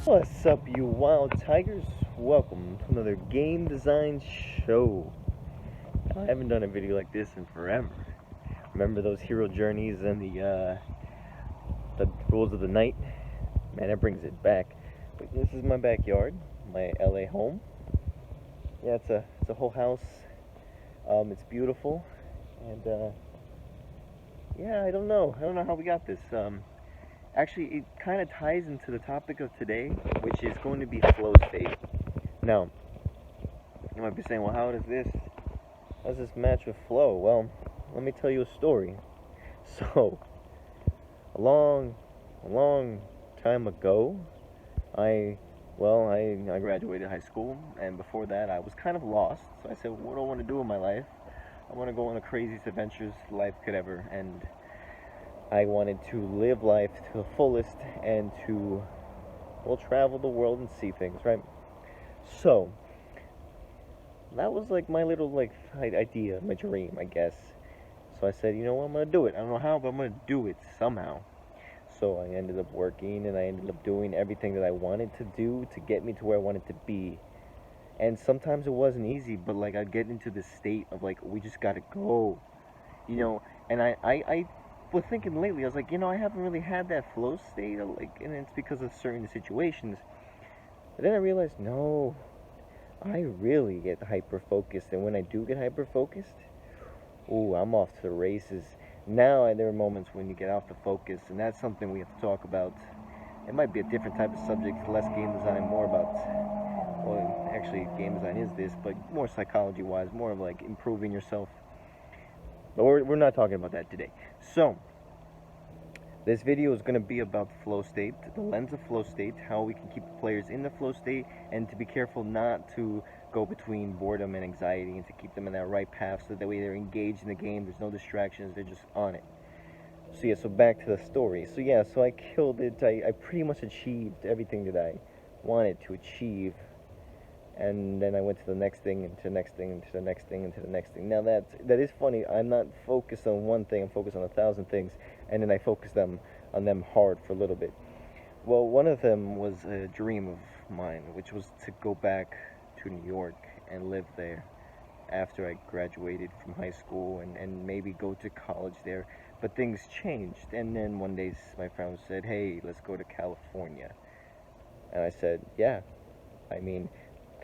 What's up, you wild tigers? Welcome to another game design show. I haven't done a video like this in forever. Remember those hero journeys and the rules of the night? Man, that brings it back. But this is my backyard, my LA home. Yeah, it's a whole house. It's beautiful, and yeah, I don't know how we got this. Actually, it kind of ties into the topic of today, which is going to be flow state. Now, you might be saying, well, how does this match with flow? Well, let me tell you a story. So, a long time ago, I graduated high school, and before that, I was kind of lost. So I said, what do I want to do in my life? I want to go on the craziest adventures life could ever, and I wanted to live life to the fullest and to, well, travel the world and see things, right? So, that was like my little, like, idea, my dream, I guess. So I said, you know what, I'm going to do it. I don't know how, but I'm going to do it somehow. So I ended up working, and I ended up doing everything that I wanted to do to get me to where I wanted to be. And sometimes it wasn't easy, but, like, I'd get into this state of, like, we just got to go, you know? And I was thinking lately, I was like, I haven't really had that flow state, like, and it's because of certain situations. But then I realized, no, I really get hyper focused, and when I do get hyper focused, ooh, I'm off to the races. Now there are moments when you get off the focus, and that's something we have to talk about. It might be a different type of subject, less game design, more about, well, actually game design is this, but more psychology wise, more of like improving yourself. But we're not talking about that today. So, this video is going to be about flow state, the lens of flow state, how we can keep the players in the flow state, and to be careful not to go between boredom and anxiety, and to keep them in that right path so that way they're engaged in the game, there's no distractions, they're just on it. So yeah, so back to the story. So yeah, so I killed it. I pretty much achieved everything that I wanted to achieve. And then I went to the next thing, and to the next thing, and to the next thing, and to the next thing. Now that is funny. I'm not focused on one thing. I'm focused on 1,000 things, and then I focus on them hard for a little bit. Well, one of them was a dream of mine, which was to go back to New York and live there after I graduated from high school, and maybe go to college there. But things changed, and then one day my friend said, hey, let's go to California. And I said, yeah, I mean,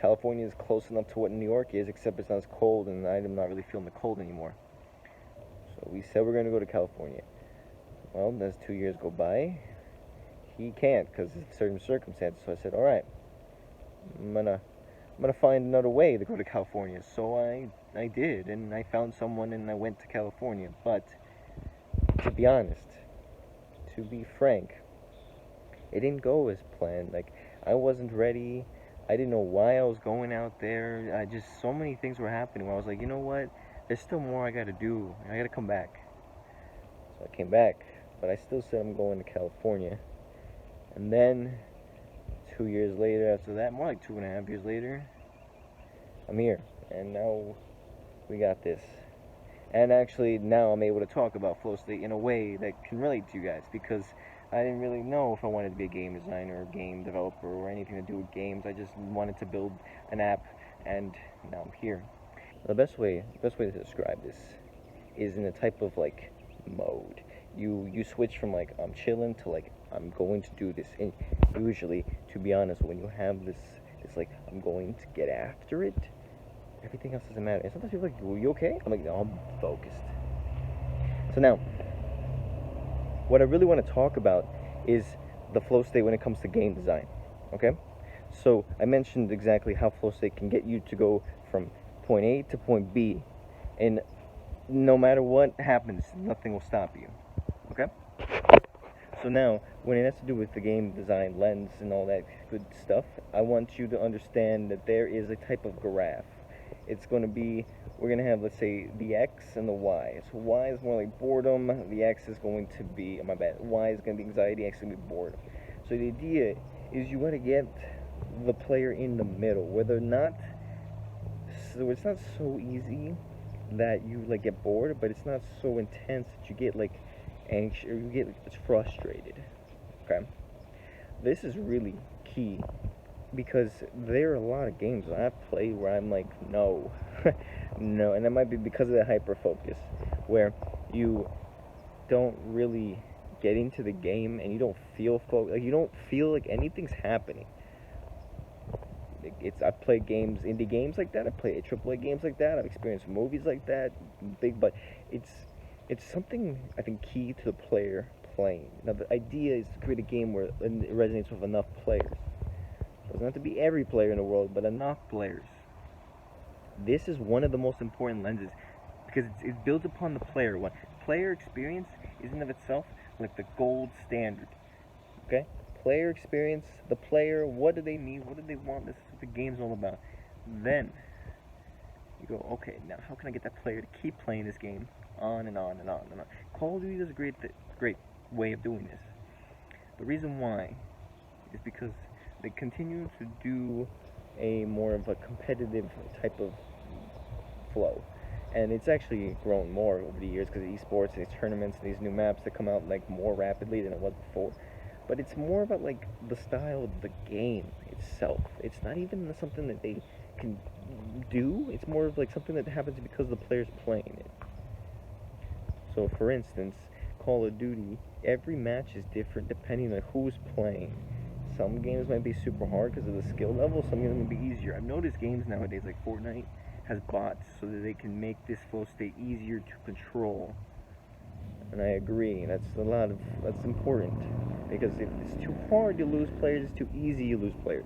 California is close enough to what New York is, except it's not as cold, and I'm not really feeling the cold anymore. So we said we're going to go to California. Well, as 2 years go by, he can't because of certain circumstances. So I said, all right, I'm gonna find another way to go to California. So I did, and I found someone, and I went to California. But to be honest, to be frank, it didn't go as planned. Like, I wasn't ready. I didn't know why I was going out there. So many things were happening where I was like, you know what? There's still more I gotta do. I gotta come back. So I came back, but I still said I'm going to California. And then 2 years later, after that, more like 2.5 years later, I'm here. And now we got this. And actually, now I'm able to talk about flow state in a way that can relate to you guys, because I didn't really know if I wanted to be a game designer or game developer or anything to do with games. I just wanted to build an app, and now I'm here. The best way to describe this is in a type of like mode. You switch from like I'm chilling to like I'm going to do this. And usually, to be honest, when you have this, it's like I'm going to get after it. Everything else doesn't matter. And sometimes people are like, "Are you okay?" I'm like, "No, I'm focused." So now, what I really want to talk about is the flow state when it comes to game design, okay? So I mentioned exactly how flow state can get you to go from point A to point B, and no matter what happens, nothing will stop you, okay? So now, when it has to do with the game design lens and all that good stuff, I want you to understand that there is a type of graph. It's going to be, we're going to have, let's say, the X and the Y. So Y is more like boredom, the X is going to be, Y is going to be anxiety, X is going to be boredom. So the idea is you want to get the player in the middle, where they're not, so it's not so easy that you like get bored, but it's not so intense that you get like anxious or you get like, frustrated. Okay, this is really key because there are a lot of games that I've played where I'm like, no, no, and that might be because of the hyper focus, where you don't really get into the game and you don't feel like you don't feel like anything's happening. I've played games, indie games like that. I've played AAA games like that. I've experienced movies like that, big. But it's it's something I think key to the player playing. Now the idea is to create a game where it resonates with enough players. It doesn't have to be every player in the world, but enough players. This is one of the most important lenses because it builds upon the player one. Player experience is in of itself like the gold standard. Okay? Player experience, the player, what do they need, what do they want, this is what the game's all about. Then you go, okay, now how can I get that player to keep playing this game on and on and on and on. Call of Duty is a great way of doing this. The reason why is because they continue to do a more of a competitive type of flow. And it's actually grown more over the years because of esports and these tournaments and these new maps that come out like more rapidly than it was before. But it's more about like the style of the game itself. It's not even something that they can do. It's more of like something that happens because the player's playing it. So for instance, Call of Duty, every match is different depending on who's playing. Some games might be super hard because of the skill level, some games might be easier. I've noticed games nowadays like Fortnite has bots so that they can make this flow state easier to control. And I agree, that's important. Because if it's too hard, you lose players. It's too easy, you lose players.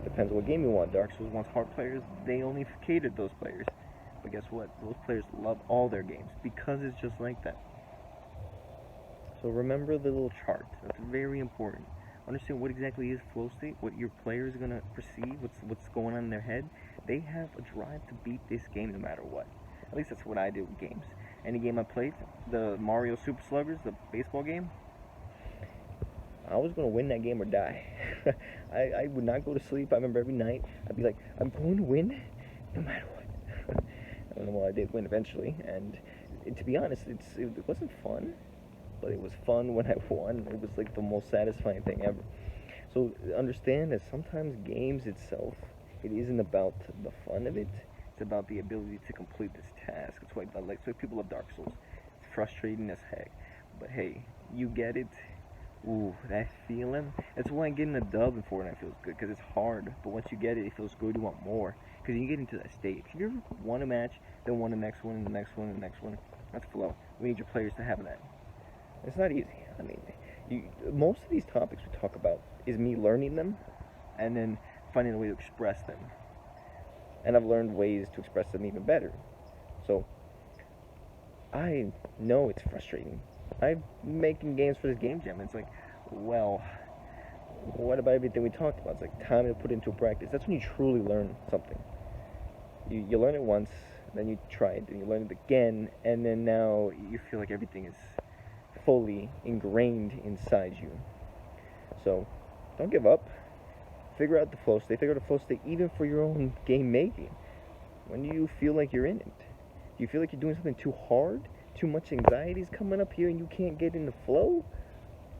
Depends on what game you want. Dark Souls wants hard players. They only catered those players. But guess what? Those players love all their games because it's just like that. So remember the little chart. That's very important. Understand what exactly is flow state, what your player is gonna perceive, what's going on in their head. They have a drive to beat this game no matter what. At least that's what I do with games. Any game I played, the Mario Super Sluggers, the baseball game, I was going to win that game or die. I would not go to sleep. I remember every night, I'd be like, I'm going to win no matter what. I don't know why I did win eventually. And to be honest, it wasn't fun, but it was fun when I won. It was like the most satisfying thing ever. So understand that sometimes games itself, it isn't about the fun of it. It's about the ability to complete this task. That's why people love Dark Souls. It's frustrating as heck. But hey, you get it. Ooh, that feeling. That's why getting a dub in Fortnite feels good, because it's hard. But once you get it, it feels good. You want more, because you get into that state. If you ever won a match, then won the next one, and the next one, and the next one, that's flow. We need your players to have that. It's not easy. I mean, most of these topics we talk about is me learning them, and then finding a way to express them. And I've learned ways to express them even better. So, I know it's frustrating. I'm making games for this game jam, and it's like, well, what about everything we talked about? It's like time to put into practice. That's when you truly learn something. You learn it once, then you try it, then you learn it again, and then now you feel like everything is fully ingrained inside you. So, don't give up. Figure out the flow state. Figure out the flow state even for your own game making. When do you feel like you're in it? Do you feel like you're doing something too hard? Too much anxiety is coming up here and you can't get in the flow?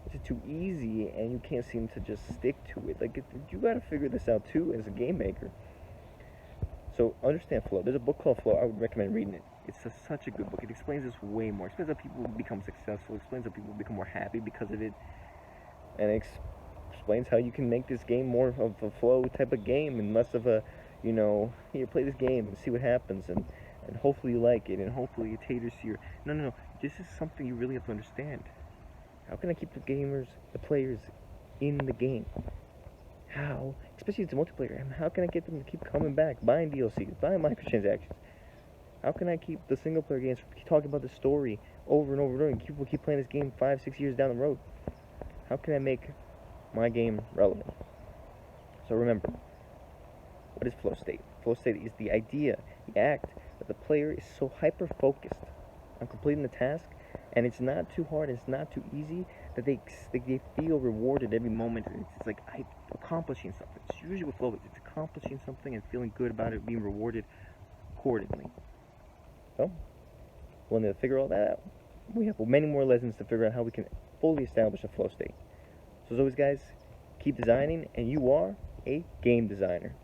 Is it too easy and you can't seem to just stick to it? Like, you gotta figure this out too as a game maker. So, understand flow. There's a book called Flow. I would recommend reading it. It's such a good book. It explains this way more. It explains how people become successful. It explains how people become more happy because of it. And it explains how you can make this game more of a flow type of game and less of a, here, play this game and see what happens, and hopefully you like it, and hopefully it caters to your... No. This is something you really have to understand. How can I keep the players in the game? How? Especially if it's a multiplayer. How can I get them to keep coming back, buying DLCs, buying microtransactions? How can I keep the single player games talking about the story over and over and over, and people keep playing this game 5-6 years down the road? How can I make my game relevant? So remember, what is flow state? Flow state is the idea, the act, that the player is so hyper-focused on completing the task, and it's not too hard, it's not too easy, that they feel rewarded every moment. It's like accomplishing something. It's usually what flow is. It's accomplishing something and feeling good about it, being rewarded accordingly. So, we'll need to figure all that out. We have many more lessons to figure out how we can fully establish a flow state. So as always, guys, keep designing, and you are a game designer.